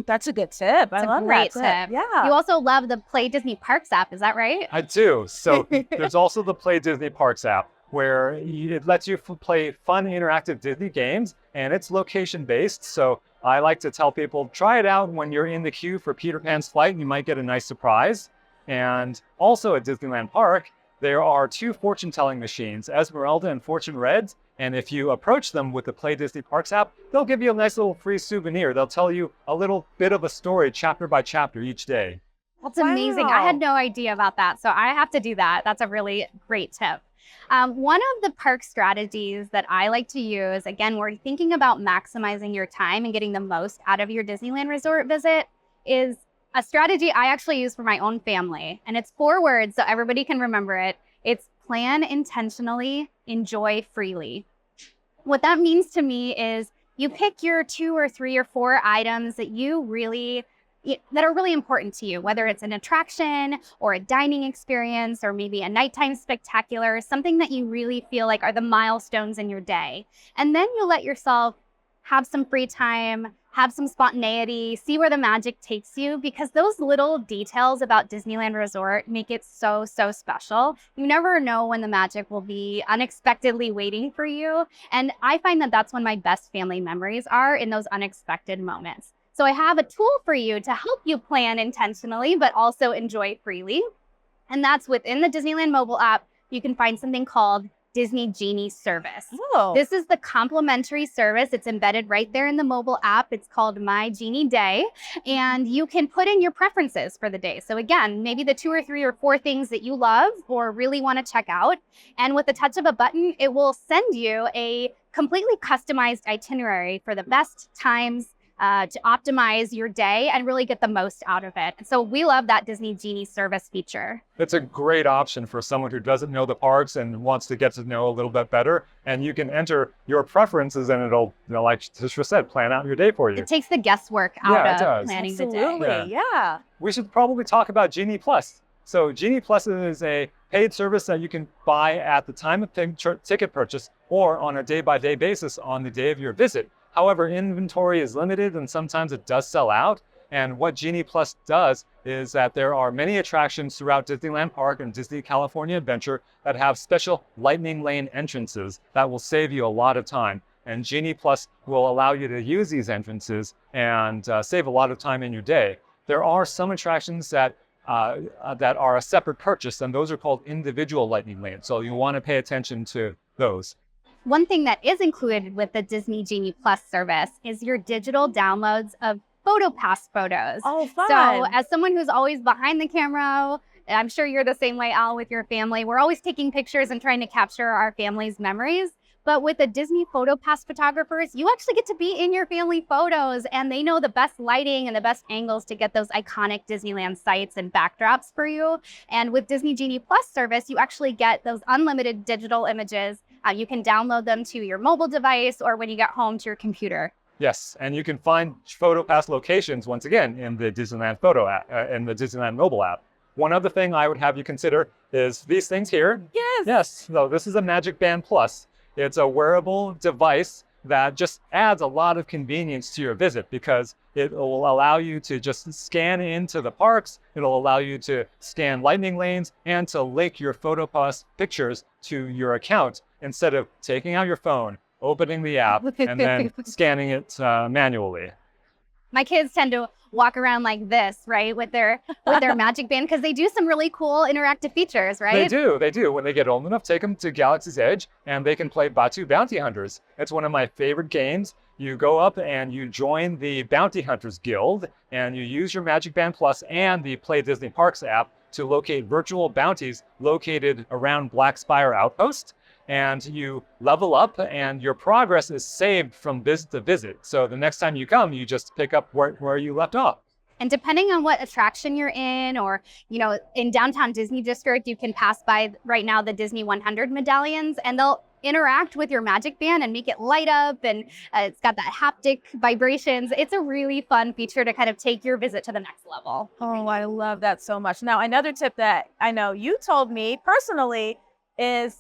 That's a good tip. I love
Great
that
tip.
Yeah.
You also love the Play Disney Parks app, is that right?
I do. So there's also the Play Disney Parks app, where it lets you play fun interactive Disney games, and it's location based. So I like to tell people, try it out when you're in the queue for Peter Pan's flight. You might get a nice surprise. And also at Disneyland Park, there are 2 fortune-telling machines, Esmeralda and Fortune Reds. And if you approach them with the Play Disney Parks app, they'll give you a nice little free souvenir. They'll tell you a little bit of a story chapter by chapter each day.
That's amazing. I had no idea about that. So I have to do that. That's a really great tip. One of the park strategies that I like to use, again, we're thinking about maximizing your time and getting the most out of your Disneyland Resort visit, is a strategy I actually use for my own family. And it's 4 words, so everybody can remember it. It's plan intentionally, enjoy freely. What that means to me is you pick your 2 or 3 or 4 items that are really important to you, whether it's an attraction or a dining experience or maybe a nighttime spectacular, something that you really feel like are the milestones in your day. And then you let yourself have some free time, have some spontaneity, see where the magic takes you, because those little details about Disneyland Resort make it so, so special. You never know when the magic will be unexpectedly waiting for you. And I find that that's when my best family memories are, in those unexpected moments. So I have a tool for you to help you plan intentionally, but also enjoy freely. And that's within the Disneyland mobile app. You can find something called Disney Genie service.
Oh.
This is the complimentary service. It's embedded right there in the mobile app. It's called My Genie Day, and you can put in your preferences for the day. So again, maybe the 2 or 3 or 4 things that you love or really want to check out. And with the touch of a button, it will send you a completely customized itinerary for the best times to optimize your day and really get the most out of it. So we love that Disney Genie service feature.
It's a great option for someone who doesn't know the parks and wants to get to know a little bit better. And you can enter your preferences and it'll, like Tishra said, plan out your day for you.
It takes the guesswork out of planning the day.
Absolutely, yeah.
We should probably talk about Genie Plus. So Genie Plus is a paid service that you can buy at the time of ticket purchase or on a day-by-day basis on the day of your visit. However, inventory is limited and sometimes it does sell out. And what Genie Plus does is that there are many attractions throughout Disneyland Park and Disney California Adventure that have special lightning lane entrances that will save you a lot of time. And Genie Plus will allow you to use these entrances and save a lot of time in your day. There are some attractions that are a separate purchase, and those are called individual lightning lanes. So you want to pay attention to those.
One thing that is included with the Disney Genie Plus service is your digital downloads of PhotoPass photos.
Oh, fun.
So as someone who's always behind the camera, I'm sure you're the same way, Al, with your family. We're always taking pictures and trying to capture our family's memories. But with the Disney PhotoPass photographers, you actually get to be in your family photos, and they know the best lighting and the best angles to get those iconic Disneyland sites and backdrops for you. And with Disney Genie Plus service, you actually get those unlimited digital images. You can download them to your mobile device or when you get home to your computer.
Yes, and you can find PhotoPass locations once again in the Disneyland Photo app, in the Disneyland mobile app. One other thing I would have you consider is these things here.
Yes.
Yes. So this is a Magic Band Plus. It's a wearable device that just adds a lot of convenience to your visit because it will allow you to just scan into the parks. It'll allow you to scan lightning lanes and to link your PhotoPass pictures to your account instead of taking out your phone, opening the app, and then scanning it manually.
My kids tend to walk around like this, right, with their magic band, because they do some really cool interactive features, right?
They do. When they get old enough, take them to Galaxy's Edge and they can play Batu Bounty Hunters. It's one of my favorite games. You go up and you join the Bounty Hunters Guild and you use your Magic Band Plus and the Play Disney Parks app to locate virtual bounties located around Black Spire Outpost. And you level up and your progress is saved from visit to visit. So the next time you come, you just pick up where you left off.
And depending on what attraction you're in, or, in downtown Disney District, you can pass by right now the Disney 100 medallions, and they'll interact with your magic band and make it light up, and it's got that haptic vibrations. It's a really fun feature to kind of take your visit to the next level.
Oh, I love that so much. Now, another tip that I know you told me personally is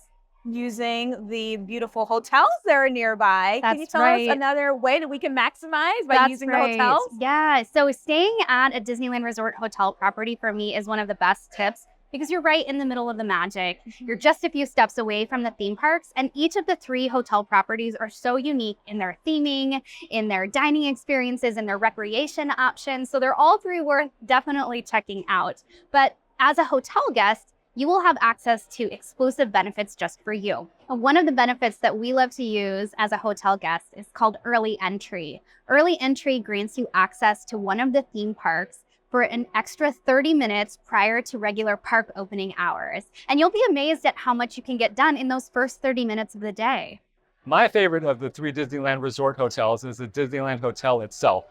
using the beautiful hotels that are nearby. Can you tell us another way that we can maximize by using the hotels?
Yeah, so staying at a Disneyland Resort hotel property for me is one of the best tips, because you're right in the middle of the magic. You're just a few steps away from the theme parks, and each of the 3 hotel properties are so unique in their theming, in their dining experiences, and their recreation options. So they're all 3 worth definitely checking out. But as a hotel guest, you will have access to exclusive benefits just for you. And one of the benefits that we love to use as a hotel guest is called early entry. Early entry grants you access to one of the theme parks for an extra 30 minutes prior to regular park opening hours. And you'll be amazed at how much you can get done in those first 30 minutes of the day.
My favorite of the 3 Disneyland Resort hotels is the Disneyland Hotel itself.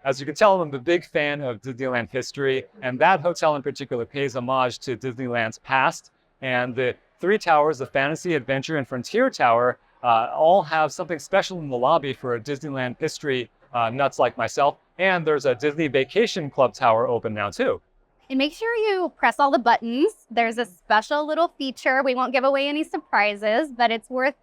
As you can tell, I'm a big fan of Disneyland history, and that hotel in particular pays homage to Disneyland's past. And the 3 towers, the Fantasy, Adventure, and Frontier Tower, all have something special in the lobby for a Disneyland history nuts like myself. And there's a Disney Vacation Club tower open now too.
And make sure you press all the buttons. There's a special little feature. We won't give away any surprises, but it's worth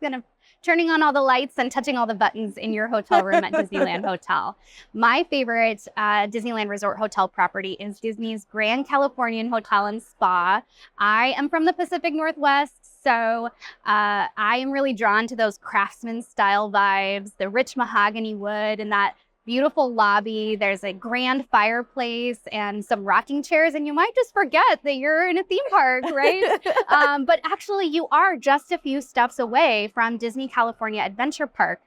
turning on all the lights and touching all the buttons in your hotel room at Disneyland Hotel. My favorite Disneyland Resort hotel property is Disney's Grand Californian Hotel and Spa. I am from the Pacific Northwest, so I am really drawn to those craftsman style vibes, the rich mahogany wood, and that beautiful lobby. There's a grand fireplace and some rocking chairs, and you might just forget that you're in a theme park, right? But actually, you are just a few steps away from Disney California Adventure Park.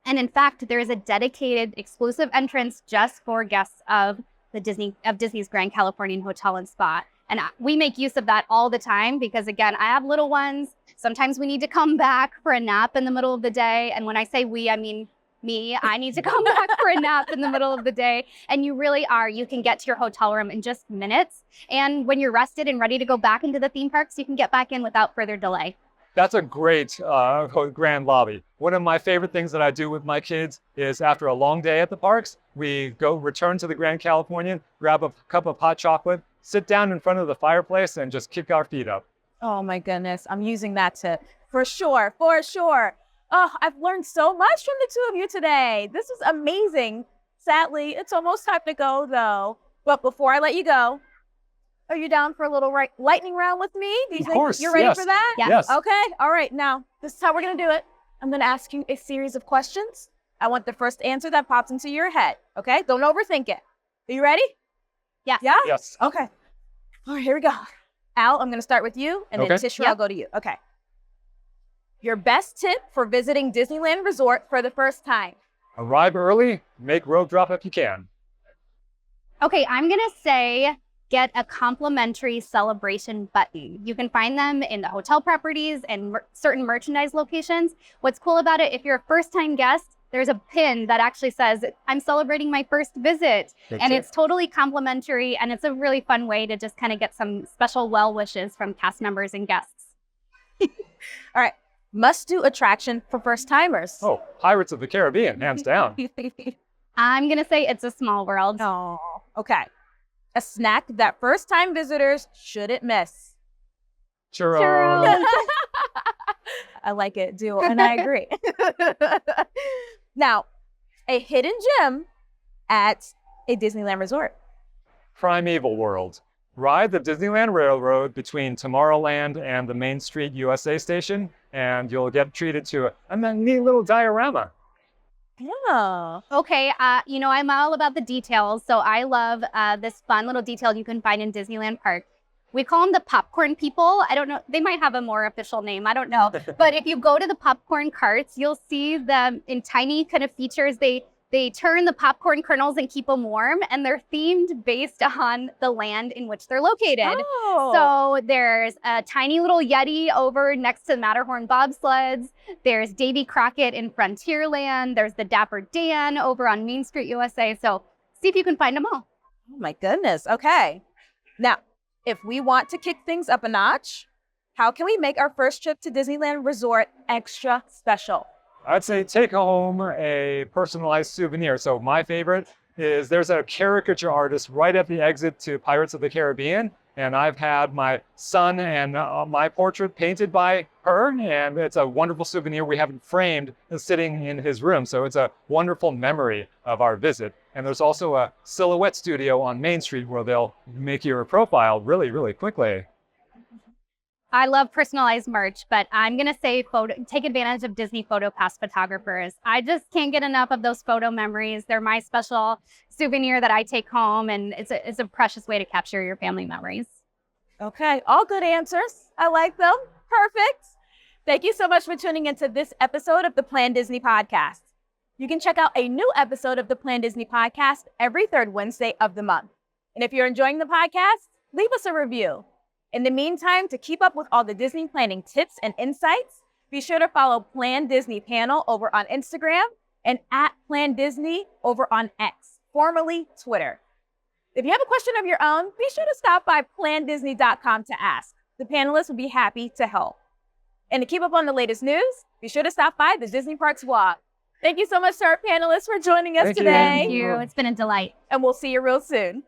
And in fact, there is a dedicated exclusive entrance just for guests of Disney's Grand Californian Hotel and Spa. And we make use of that all the time because, again, I have little ones. Sometimes we need to come back for a nap in the middle of the day. And when I say we, I mean me. I need to come back for a nap in the middle of the day. And you really are. You can get to your hotel room in just minutes. And when you're rested and ready to go back into the theme parks, you can get back in without further delay.
That's a great grand lobby. One of my favorite things that I do with my kids is after a long day at the parks, we return to the Grand Californian, grab a cup of hot chocolate, sit down in front of the fireplace, and just kick our feet up.
Oh my goodness, I'm using that tip for sure, for sure. Oh, I've learned so much from the 2 of you today. This was amazing. Sadly, it's almost time to go though. But before I let you go, are you down for a little lightning round with me? Do you think you're ready for that?
Yes.
Okay. All right. Now, this is how we're going to do it. I'm going to ask you a series of questions. I want the first answer that pops into your head. Okay? Don't overthink it. Are you ready?
Yeah.
Yeah?
Yes.
Okay. All right, here we go. Al, I'm going to start with you, and then Tishra, I'll go to you. Okay. Your best tip for visiting Disneyland Resort for the first time?
Arrive early, make rope drop if you can.
Okay, I'm going to say get a complimentary celebration button. You can find them in the hotel properties and certain merchandise locations. What's cool about it, if you're a first-time guest, there's a pin that actually says, I'm celebrating my first visit. It's totally complimentary, and it's a really fun way to just kind of get some special well wishes from cast members and guests.
All right. Must-do attraction for first-timers?
Oh, Pirates of the Caribbean, hands down.
I'm going to say It's a Small World.
Oh, okay. A snack that first-time visitors shouldn't miss?
Churros.
I like it, do, and I agree. Now, a hidden gem at a Disneyland Resort?
Primeval World. Ride the Disneyland Railroad between Tomorrowland and the Main Street USA station, and you'll get treated to a neat little diorama.
Yeah.
Okay, I'm all about the details, so I love this fun little detail you can find in Disneyland Park. We call them the popcorn people. I don't know, they might have a more official name, I don't know. But if you go to the popcorn carts, you'll see them in tiny kind of features. They turn the popcorn kernels and keep them warm, and they're themed based on the land in which they're located.
Oh.
So there's a tiny little Yeti over next to the Matterhorn bobsleds. There's Davy Crockett in Frontierland. There's the Dapper Dan over on Main Street, USA. So see if you can find them all.
Oh my goodness. Okay. Now, if we want to kick things up a notch, how can we make our first trip to Disneyland Resort extra special?
I'd say take home a personalized souvenir. So my favorite is there's a caricature artist right at the exit to Pirates of the Caribbean. And I've had my son and my portrait painted by her. And it's a wonderful souvenir we have it framed and sitting in his room. So it's a wonderful memory of our visit. And there's also a silhouette studio on Main Street where they'll make your profile really, really quickly.
I love personalized merch, but I'm going to say take advantage of Disney Photo Pass photographers. I just can't get enough of those photo memories. They're my special souvenir that I take home, and it's a precious way to capture your family memories.
Okay, all good answers. I like them. Perfect. Thank you so much for tuning into this episode of the planDisney podcast. You can check out a new episode of the planDisney podcast every third Wednesday of the month. And if you're enjoying the podcast, leave us a review. In the meantime, to keep up with all the Disney planning tips and insights, be sure to follow planDisney Panel over on Instagram and at planDisney over on X, formerly Twitter. If you have a question of your own, be sure to stop by planDisney.com to ask. The panelists will be happy to help. And to keep up on the latest news, be sure to stop by the Disney Parks Walk. Thank you so much to our panelists for joining us today.
Thank you. It's been a delight.
And we'll see you real soon.